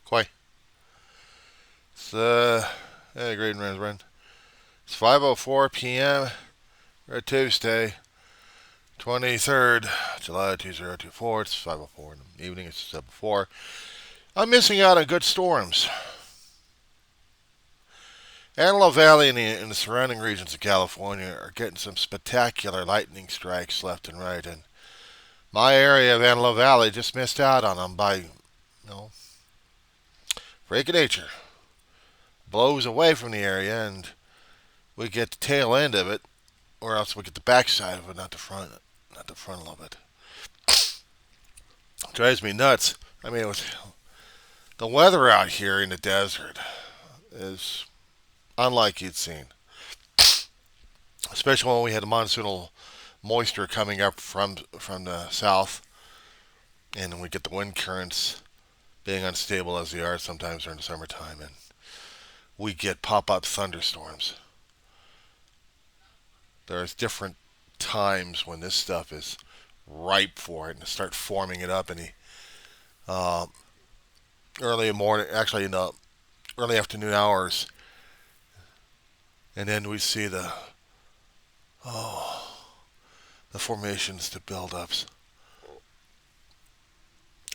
Quay. It's great friend. It's 5:04 p.m. or Tuesday, 23rd July 2024. It's 5:04 in the evening. It's 7:04. I'm missing out on good storms. Antelope Valley and the surrounding regions of California are getting some spectacular lightning strikes left and right, and my area of Antelope Valley just missed out on them by, freak of nature. Blows away from the area, and we get the tail end of it, or else we get the backside of it, not the front of it. It drives me nuts. I mean, the weather out here in the desert is unlike you'd seen, especially when we had the monsoonal moisture coming up from the south, and we get the wind currents being unstable as they are sometimes during the summertime, and we get pop-up thunderstorms. There's different times when this stuff is ripe for it and start forming it up in the uh, early morning, actually in the early afternoon hours, and then we see oh the formations, the buildups.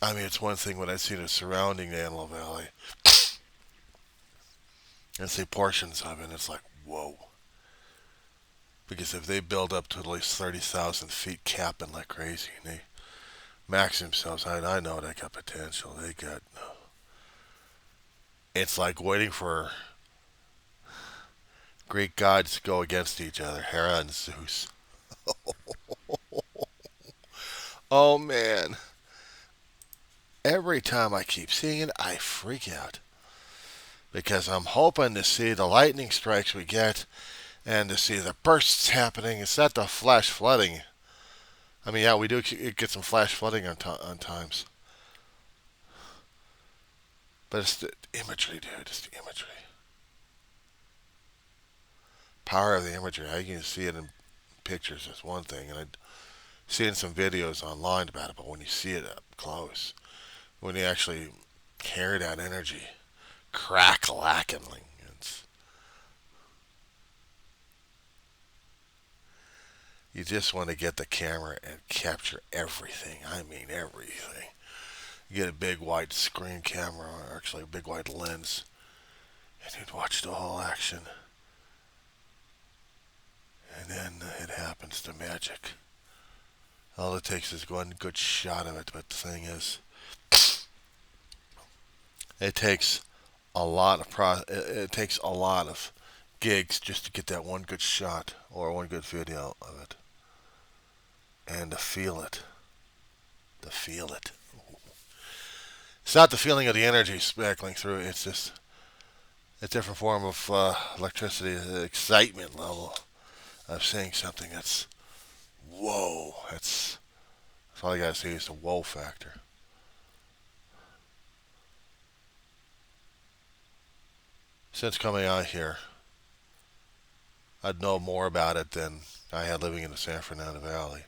I mean, it's one thing when I see the surrounding Antelope Valley and see portions of it, and it's like, whoa. Because if they build up to at least 30,000 feet capping like crazy, and they max themselves, I know they got potential. They got. It's like waiting for Greek gods to go against each other, Hera and Zeus. Oh man. Every time I keep seeing it, I freak out. Because I'm hoping to see the lightning strikes we get and to see the bursts happening. It's not the flash flooding. I mean, yeah, we do get some flash flooding on times. But it's the imagery, dude. It's the imagery. Power of the imagery. I can see it in pictures is one thing, and I see it in some videos online about it. But when you see it up close, when you actually hear that energy crackling, you just want to get the camera and capture everything. I mean, everything. You get a big wide screen camera, or actually a big wide lens, and you'd watch the whole action. And then it happens, the magic. All it takes is one good shot of it, but the thing is, it takes it takes a lot of gigs just to get that one good shot or one good video of it, and to feel it. It's not the feeling of the energy sparkling through. It's just a different form of electricity, the excitement level of seeing something that's whoa. That's all you gotta see is the whoa factor. Since coming out here, I'd know more about it than I had living in the San Fernando Valley.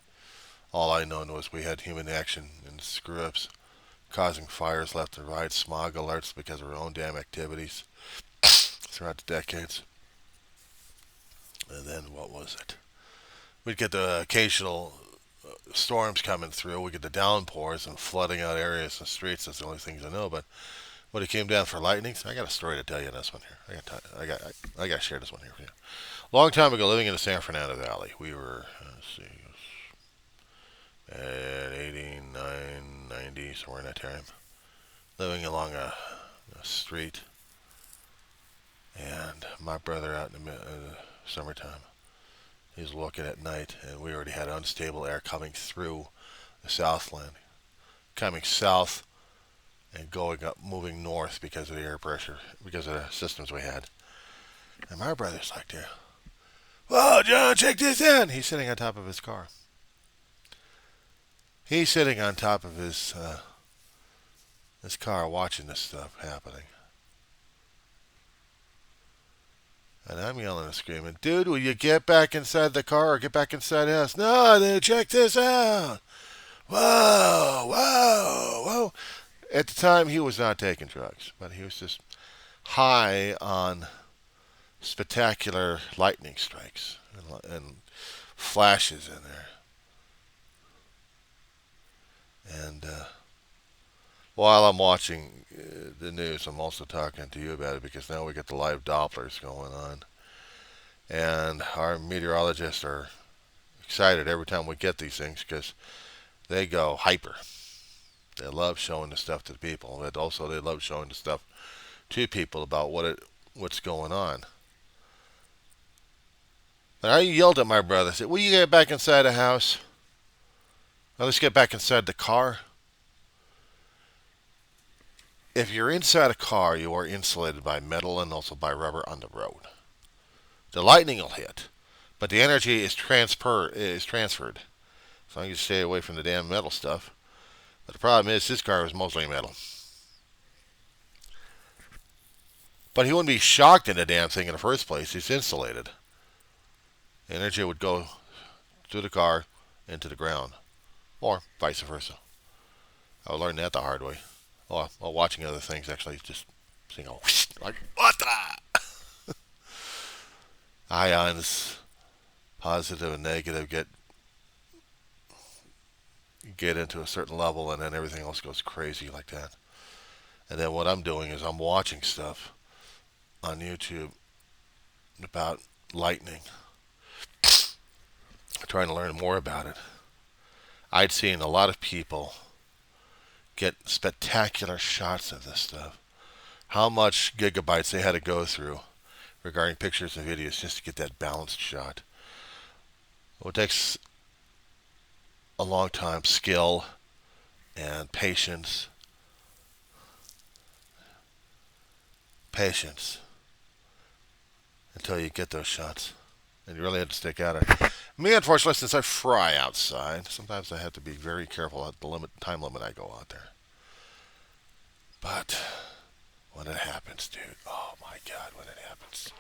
All I know was we had human action and screw ups causing fires left and right, smog alerts because of our own damn activities throughout the decades. And then what was it? We'd get the occasional storms coming through. We get the downpours and flooding out areas and streets. That's the only things I know. But when it came down for lightnings, I got a story to tell you. This one here. I got to share this one here for you. Long time ago, living in the San Fernando Valley, we were at 89, 90, somewhere in that time, living along a street, and my brother out in the summertime, he was walking at night, and we already had unstable air coming through the Southland, coming south and going up, moving north because of the air pressure, because of the systems we had. And my brother's like, there, whoa, John, check this out. He's sitting on top of his car. He's sitting on top of his car watching this stuff happening. And I'm yelling and screaming, dude, will you get back inside the car or get back inside the house? No, dude, check this out. Whoa, whoa, whoa. At the time, he was not taking drugs, but he was just high on spectacular lightning strikes and flashes in there. And while I'm watching the news, I'm also talking to you about it because now we get the live Dopplers going on. And our meteorologists are excited every time we get these things because they go hyper. They love showing the stuff to the people, but also they love showing the stuff to people about what's going on. And I yelled at my brother. I said, "Will you get back inside the house? Now let's get back inside the car." If you're inside a car, you are insulated by metal and also by rubber on the road. The lightning will hit, but the energy is transferred. So you stay away from the damn metal stuff. But the problem is, this car is mostly metal. But he wouldn't be shocked in the damn thing in the first place. It's insulated. The energy would go through the car into the ground, or vice versa. I learned that the hard way. While watching other things, actually, just seeing a whoosh, like what the ions, positive and negative, get into a certain level, and then everything else goes crazy like that. And then what I'm doing is I'm watching stuff on YouTube about lightning, trying to learn more about it. I'd seen a lot of people get spectacular shots of this stuff. How much gigabytes they had to go through regarding pictures and videos just to get that balanced shot. Well, it takes a long time, skill and patience. Patience until you get those shots. And you really have to stick at it. Me, unfortunately, since I fry outside, sometimes I have to be very careful at the time limit I go out there. But when it happens, dude, oh my God, when it happens.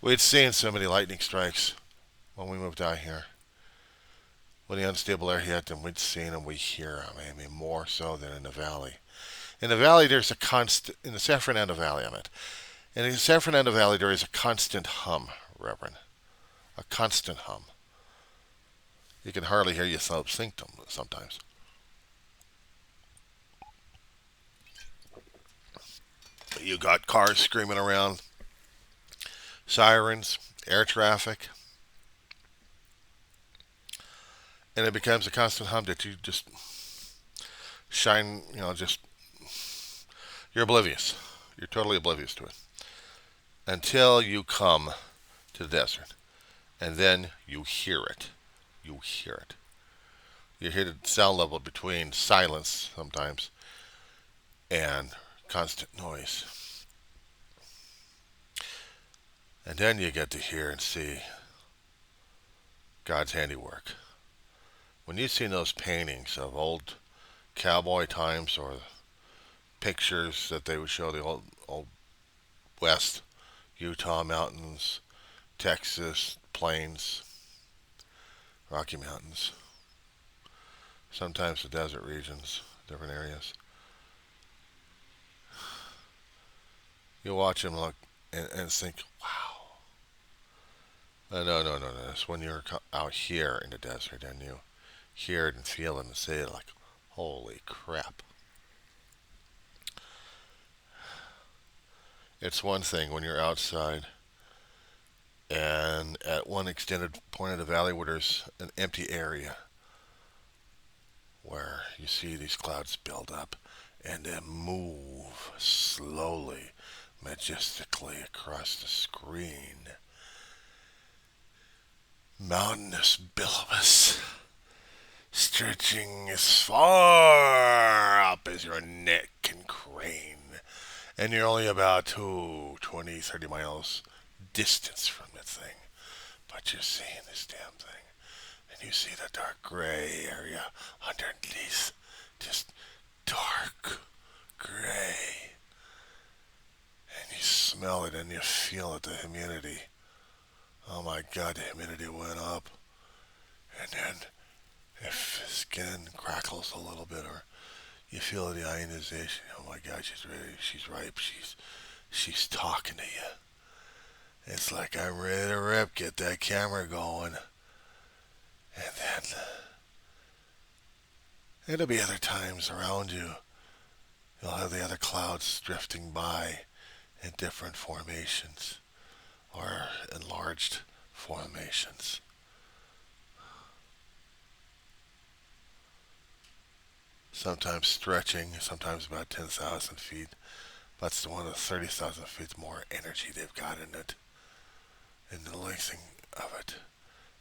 We'd seen so many lightning strikes when we moved out here. When the unstable air hit them, we'd seen them, we hear them. I mean, more so than in the valley. In the valley, there's a constant, in the San Fernando Valley, I meant. In the San Fernando Valley, there is a constant hum, Reverend. A constant hum. You can hardly hear yourself think them sometimes. You got cars screaming around, sirens, air traffic, and it becomes a constant hum that you just shine, you're oblivious. You're totally oblivious to it. Until you come to the desert. And then you hear it. You hear it. You hear the sound level between silence sometimes and constant noise. And then you get to hear and see God's handiwork. When you've seen those paintings of old cowboy times or pictures that they would show the old West, Utah mountains, Texas plains, Rocky Mountains, sometimes the desert regions, different areas. You watch them look and think, wow. No. It's when you're out here in the desert and you hear it and feel it and see it like, holy crap. It's one thing when you're outside and at one extended point of the valley where there's an empty area where you see these clouds build up and then move slowly, majestically across the screen. Mountainous billows stretching as far up as your neck can crane. And you're only about 20, 30 miles distance from the thing. But you're seeing this damn thing. And you see the dark gray area underneath. Just dark gray. And you smell it and you feel it, the humidity. Oh my God, the humidity went up. And then if the skin crackles a little bit or You feel the ionization. Oh my God, she's ready. She's ripe. She's talking to you. It's like I'm ready to rip. Get that camera going. And then there'll be other times around you. You'll have the other clouds drifting by in different formations or enlarged formations. Sometimes stretching, sometimes about 10,000 feet. That's the one of 30,000 feet more energy they've got in it, in the lengthening of it.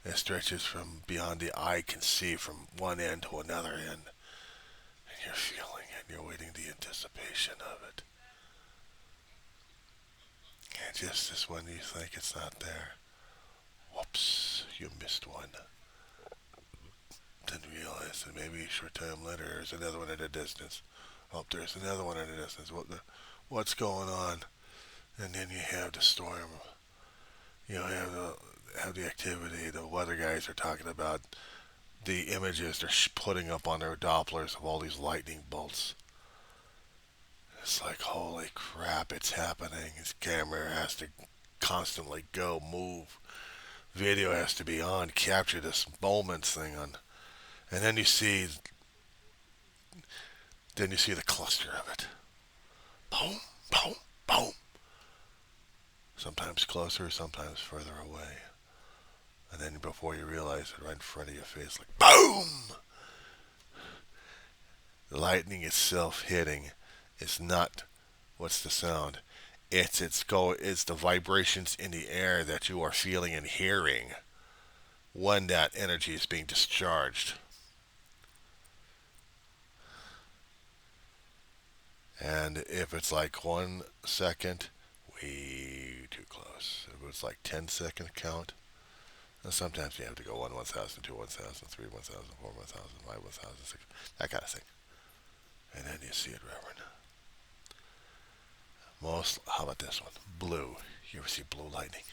It stretches from beyond the eye can see from one end to another end. And you're feeling it, you're waiting the anticipation of it. And just as when you think it's not there, whoops, you missed one. Then realize that maybe a short time later there's another one at a distance. Oh, there's another one at a distance. What's going on? And then you have the storm. You have the activity. The weather guys are talking about the images they're putting up on their Dopplers of all these lightning bolts. It's like, holy crap, it's happening. His camera has to constantly go, move. Video has to be on, capture this moment thing on. And then you see the cluster of it. Boom, boom, boom. Sometimes closer, sometimes further away. And then before you realize it, right in front of your face, like boom! The lightning itself hitting is not what's the sound. It's the vibrations in the air that you are feeling and hearing when that energy is being discharged. And if it's like 1 second, way too close. If it's like 10-second count, and sometimes you have to go 1, 1,000, 2, 1,000, 3, 1,000, 4, 1,000, 5, 1,000, 6, that kind of thing. And then you see it, Reverend. How about this one? Blue. You ever see blue lightning?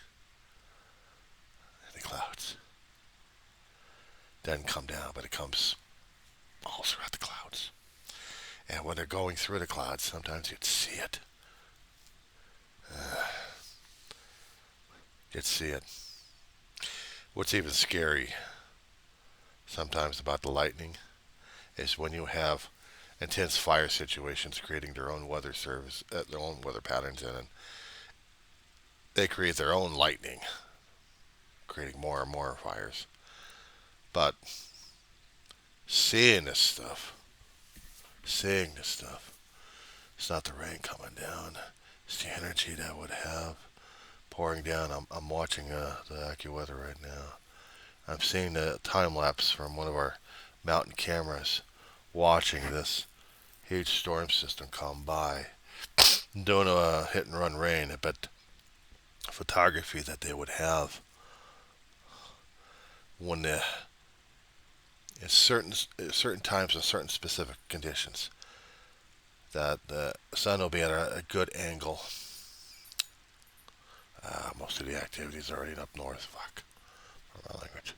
In the clouds. Doesn't come down, but it comes all throughout the clouds. And when they're going through the clouds, sometimes you'd see it. You'd see it. What's even scary sometimes about the lightning is when you have intense fire situations creating their own their own weather patterns in it. They create their own lightning, creating more and more fires. But seeing this stuff, it's not the rain coming down. It's the energy that would have pouring down. I'm watching the AccuWeather right now. I'm seeing the time lapse from one of our mountain cameras, watching this huge storm system come by, doing a hit and run rain. But photography that they would have when the in certain times and certain specific conditions, that the sun will be at a good angle. Most of the activity is already up north. Fuck, for my language.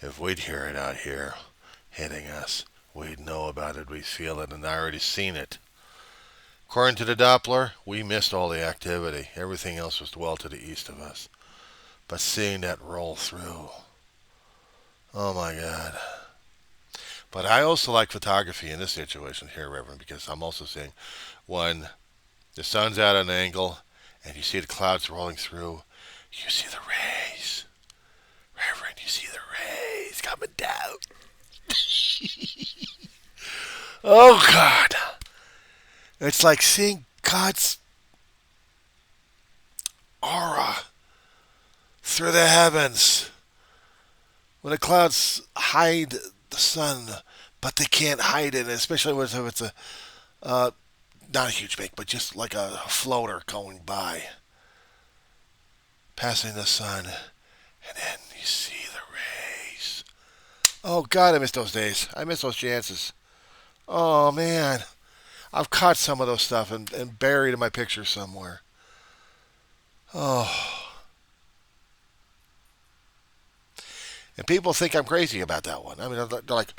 If we'd hear it out here hitting us, we'd know about it, we'd feel it, and I already seen it. According to the Doppler, we missed all the activity. Everything else was well to the east of us. But seeing that roll through, oh my God. But I also like photography in this situation here, Reverend, because I'm also seeing when the sun's at an angle and you see the clouds rolling through, you see the rays. Reverend, you see the rays coming down. Oh, God. It's like seeing God's aura through the heavens. When the clouds hide the sun, but they can't hide it, especially if it's not a huge make, but just like a floater going by, passing the sun, and then you see the rays. Oh, God, I miss those days. I miss those chances. Oh, man. I've caught some of those stuff and buried in my picture somewhere. Oh. And people think I'm crazy about that one. I mean, they're like,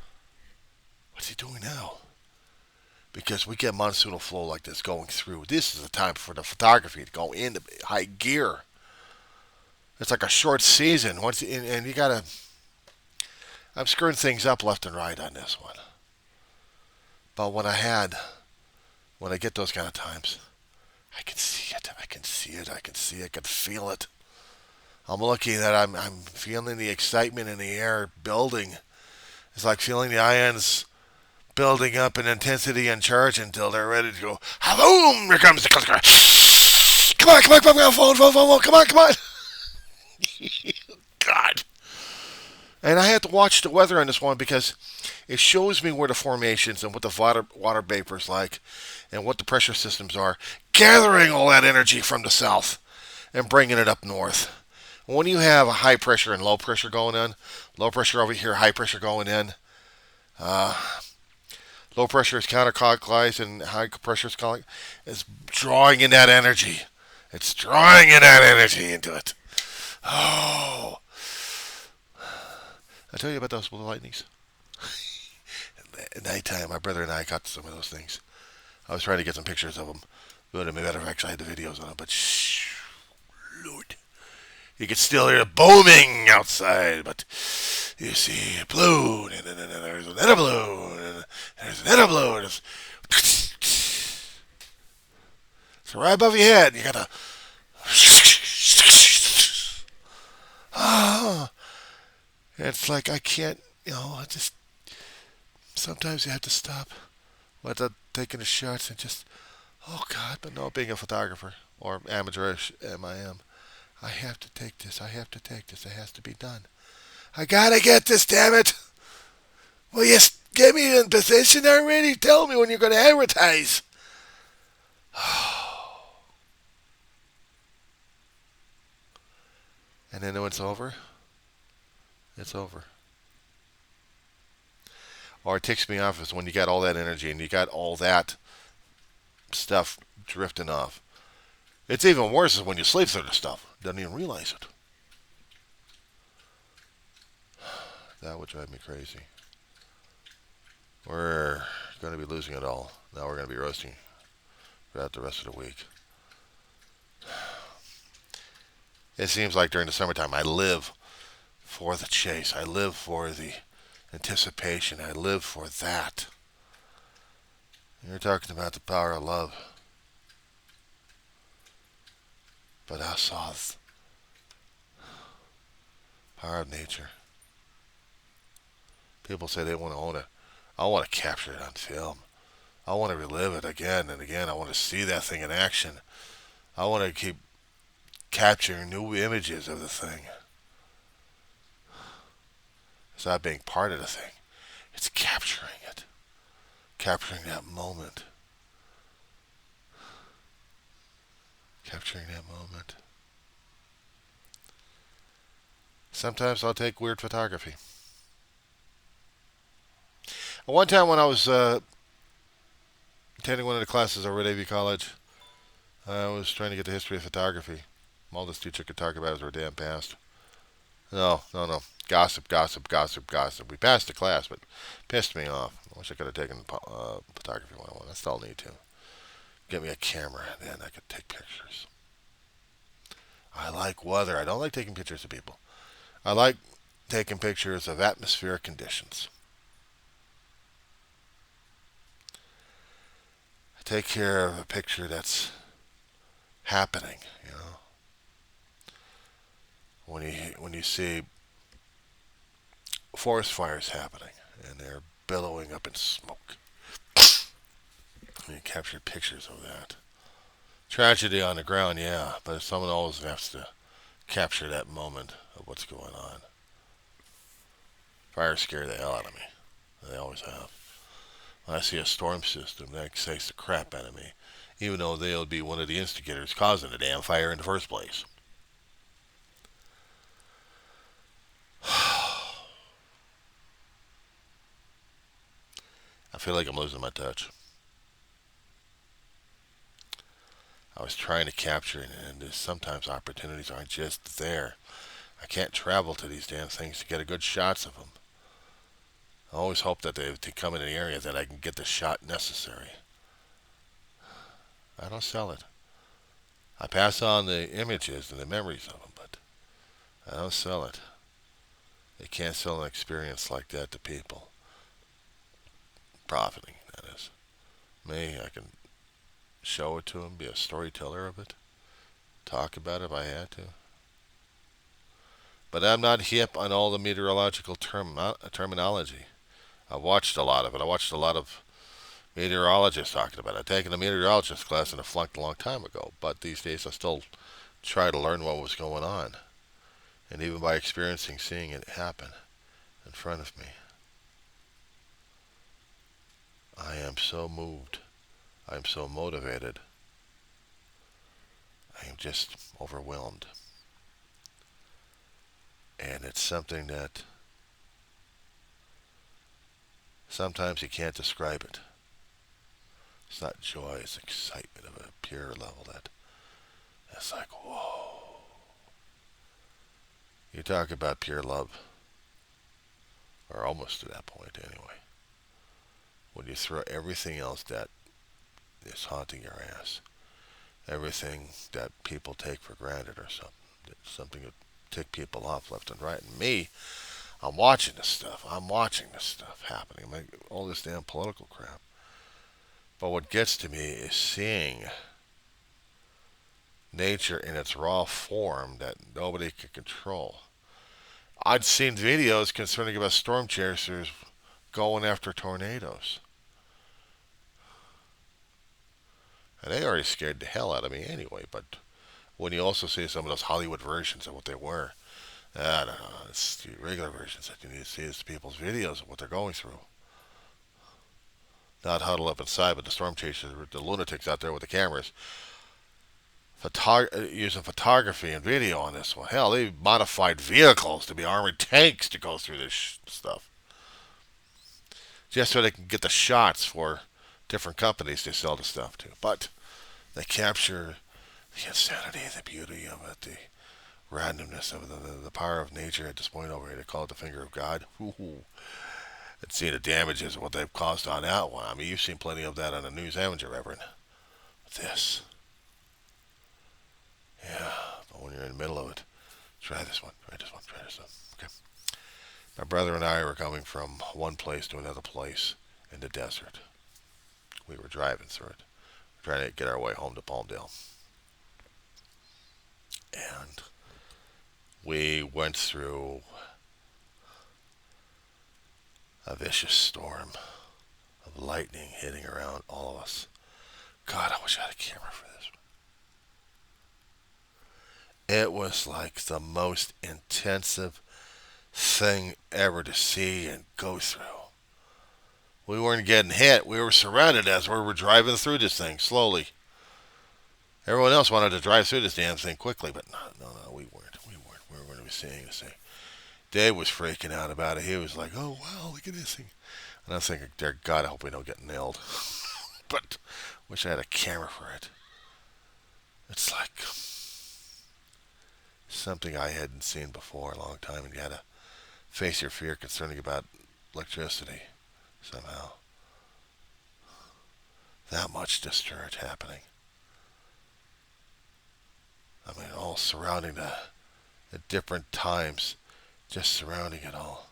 what's he doing now? Because we get monsoonal flow like this going through. This is the time for the photography to go into high gear. It's like a short season. And you gotta. I'm screwing things up left and right on this one. But when I get those kind of times, I can see it. I can see it. I can see it. I can feel it. I'm lucky that I'm feeling the excitement in the air building. It's like feeling the ions building up in intensity and charge until they're ready to go. Boom! Here comes the clicker. Come on, phone, come on. God. And I had to watch the weather on this one because it shows me where the formations and what the water vapor is like and what the pressure systems are, gathering all that energy from the south and bringing it up north. When you have a high pressure and low pressure going in, low pressure over here, high pressure going in, uh, low pressure is counterclockwise and high pressure is drawing in that energy. It's drawing in that energy into it. Oh, I tell you about those blue lightnings. At nighttime, my brother and I caught some of those things. I was trying to get some pictures of them. But maybe I'd actually had the videos on them. But shh, Lord, you could still hear it booming outside. But you see a balloon, and then there's another balloon, and there's another balloon. It's right above your head. You gotta. Ah, it's like I can't. I just sometimes you have to stop without taking the shots and just, oh God, but no, being a photographer or amateurish I have to take this. I have to take this. It has to be done. I gotta get this, damn it. Will you get me in position already? Tell me when you're gonna advertise. And then when it's over, it's over. Or it ticks me off is when you got all that energy and you got all that stuff drifting off. It's even worse is when you sleep through the stuff. Doesn't even realize it. That would drive me crazy. We're going to be losing it all. Now we're going to be roasting throughout the rest of the week. It seems like during the summertime I live for the chase. I live for the anticipation. I live for that. You're talking about the power of love. But I saw the power of nature. People say they want to own it. I want to capture it on film. I want to relive it again and again. I want to see that thing in action. I want to keep capturing new images of the thing. It's not being part of the thing. It's capturing it. Capturing that moment. Capturing that moment. Sometimes I'll take weird photography. One time when I was attending one of the classes over at AV College, I was trying to get the history of photography. All this teacher could talk about is our damn past. No. Gossip. We passed the class, but pissed me off. I wish I could have taken photography 101. I still need to. Get me a camera, and then I could take pictures. I like weather. I don't like taking pictures of people. I like taking pictures of atmospheric conditions. I take care of a picture that's happening, When you see forest fires happening and they're billowing up in smoke, and you capture pictures of that. Tragedy on the ground, yeah, but someone always has to capture that moment of what's going on. Fires scare the hell out of me. They always have. When I see a storm system, that excites the crap out of me, even though they'll be one of the instigators causing the damn fire in the first place. I feel like I'm losing my touch. I was trying to capture it, and sometimes opportunities aren't just there. I can't travel to these damn things to get a good shots of them. I always hope that they come in an area that I can get the shot necessary. I don't sell it. I pass on the images and the memories of them, but I don't sell it. They can't sell an experience like that to people. Profiting, that is. Me, I can show it to them, be a storyteller of it, talk about it if I had to. But I'm not hip on all the meteorological terminology. I've watched a lot of it. I watched a lot of meteorologists talking about it. I've taken a meteorologist class and I flunked a long time ago. But these days I still try to learn what was going on. And even by experiencing, seeing it happen in front of me, I am so moved. I am so motivated. I am just overwhelmed. And it's something that sometimes you can't describe it. It's not joy, it's excitement of a pure level that it's like, whoa. You talk about pure love, or almost to that point anyway. When you throw everything else that is haunting your ass, everything that people take for granted or something that tick people off left and right. And me, I'm watching this stuff. I'm watching this stuff happening. Like all this damn political crap. But what gets to me is seeing nature in its raw form that nobody can control. I'd seen videos concerning about storm chasers going after tornadoes. And they already scared the hell out of me anyway, but when you also see some of those Hollywood versions of what they were, I don't know, it's the regular versions that you need to see is people's videos of what they're going through. Not huddled up inside, but the storm chasers, the lunatics out there with the cameras, using photography and video on this one. Hell, they modified vehicles to be armored tanks to go through this stuff. Just so they can get the shots for different companies they sell the stuff to. But they capture the insanity, the beauty of it, the randomness of the power of nature at this point over here. They call it the finger of God. Ooh. And seeing the damages of what they've caused on that one. I mean, you've seen plenty of that on the news, haven't you, Reverend? This. Yeah, but when you're in the middle of it, try this one, try this one, try this one. Okay. My brother and I were coming from one place to another place in the desert. We were driving through it, trying to get our way home to Palmdale. And we went through a vicious storm of lightning hitting around all of us. God, I wish I had a camera for this one. It was like the most intensive thing ever to see and go through. We weren't getting hit. We were surrounded as we were driving through this thing slowly. Everyone else wanted to drive through this damn thing quickly, but no, we weren't. We were going to be seeing this thing. Dave was freaking out about it. He was like, "Oh wow, look at this thing." And I was thinking, "Dear God, I hope we don't get nailed." But wish I had a camera for it. It's like something I hadn't seen before a long time, and you had to face your fear concerning about electricity somehow. That much discharge happening. I mean, all surrounding that at different times, just surrounding it all.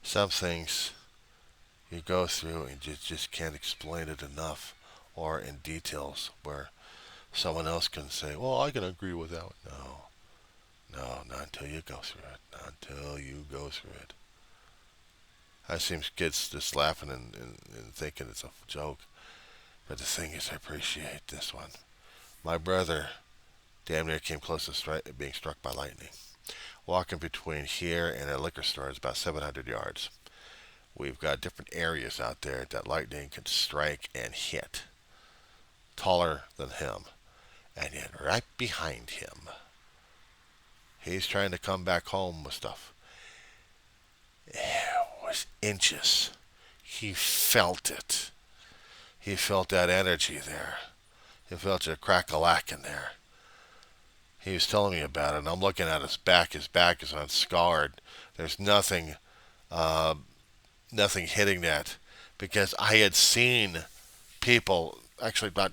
Some things you go through and you just can't explain it enough or in details where someone else can say, well, I can agree with that. No, not until you go through it. Not until you go through it. I see kids just laughing and thinking it's a joke. But the thing is, I appreciate this one. My brother damn near came close to being struck by lightning. Walking between here and a liquor store is about 700 yards. We've got different areas out there that lightning can strike and hit. Taller than him. And yet right behind him, he's trying to come back home with stuff. It was inches. He felt it. He felt that energy there. It felt you crack a lack in there. He was telling me about it, and I'm looking at his back. His back is unscarred. There's uh, nothing hitting that, because I had seen people actually about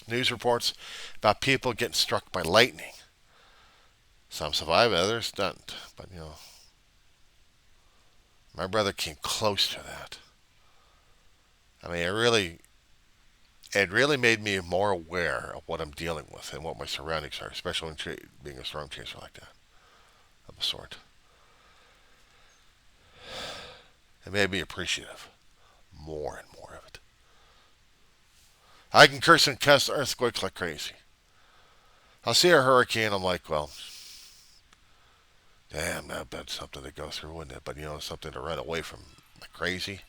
news reports about people getting struck by lightning. Some survive, others don't. But my brother came close to that. I mean, it really made me more aware of what I'm dealing with and what my surroundings are, especially when being a storm chaser like that of a sort. It made me appreciative more and more of it. I can curse and cuss earthquakes like crazy. I'll see a hurricane, I'm like, well, damn, that's something to go through, wouldn't it? But something to run away from like crazy.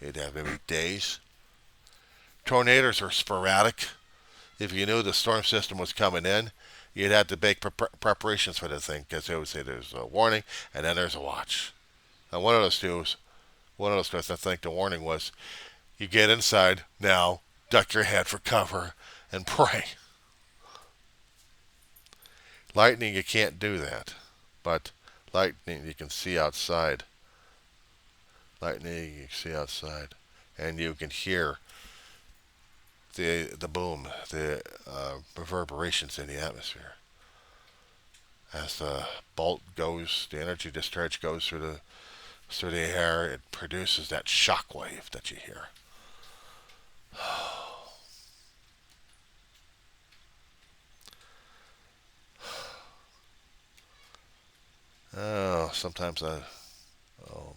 You'd have maybe days. Tornadoes are sporadic. If you knew the storm system was coming in, you'd have to make preparations for the thing, because they would say there's a warning and then there's a watch. And one of those I think the warning was, you get inside now, duck your head for cover, and pray. Lightning, you can't do that, but lightning you can see outside. Lightning you can see outside, and you can hear the boom, the reverberations in the atmosphere. As the bolt goes, the energy discharge goes through the air, it produces that shock wave that you hear. Oh, sometimes oh,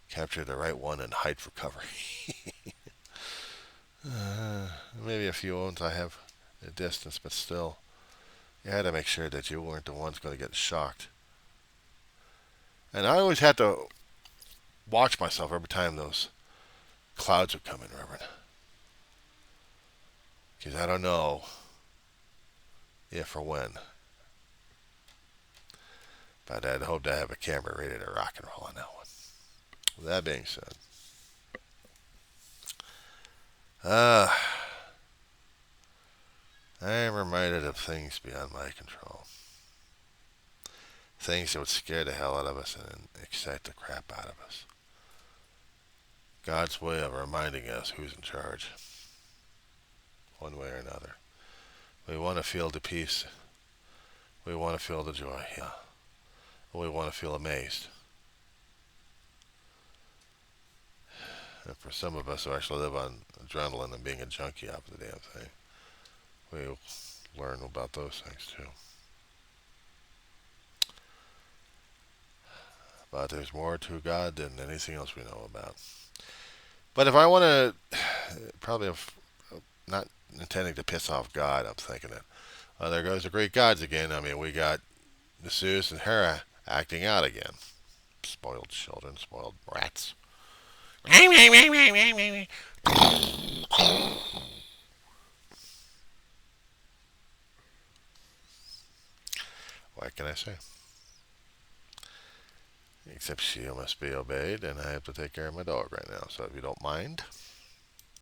capture the right one and hide for cover. uh, Maybe a few ones I have a distance, but still, you had to make sure that you weren't the ones going to get shocked. And I always had to watch myself every time those clouds would come in, Reverend. Because I don't know if or when. But I'd hope to have a camera ready to rock and roll on that one. With that being said, uh, I am reminded of things beyond my control. Things that would scare the hell out of us and excite the crap out of us. God's way of reminding us who's in charge, one way or another. We want to feel the peace. We want to feel the joy, yeah. We want to feel amazed. And for some of us who actually live on adrenaline and being a junkie of the damn thing, we learn about those things too. But there's more to God than anything else we know about. But if I want to, probably not intending to piss off God, I'm thinking that, well, there goes the Greek gods again. I mean, we got the Zeus and Hera acting out again. Spoiled children, spoiled brats. What can I say? Except she must be obeyed, and I have to take care of my dog right now. So if you don't mind.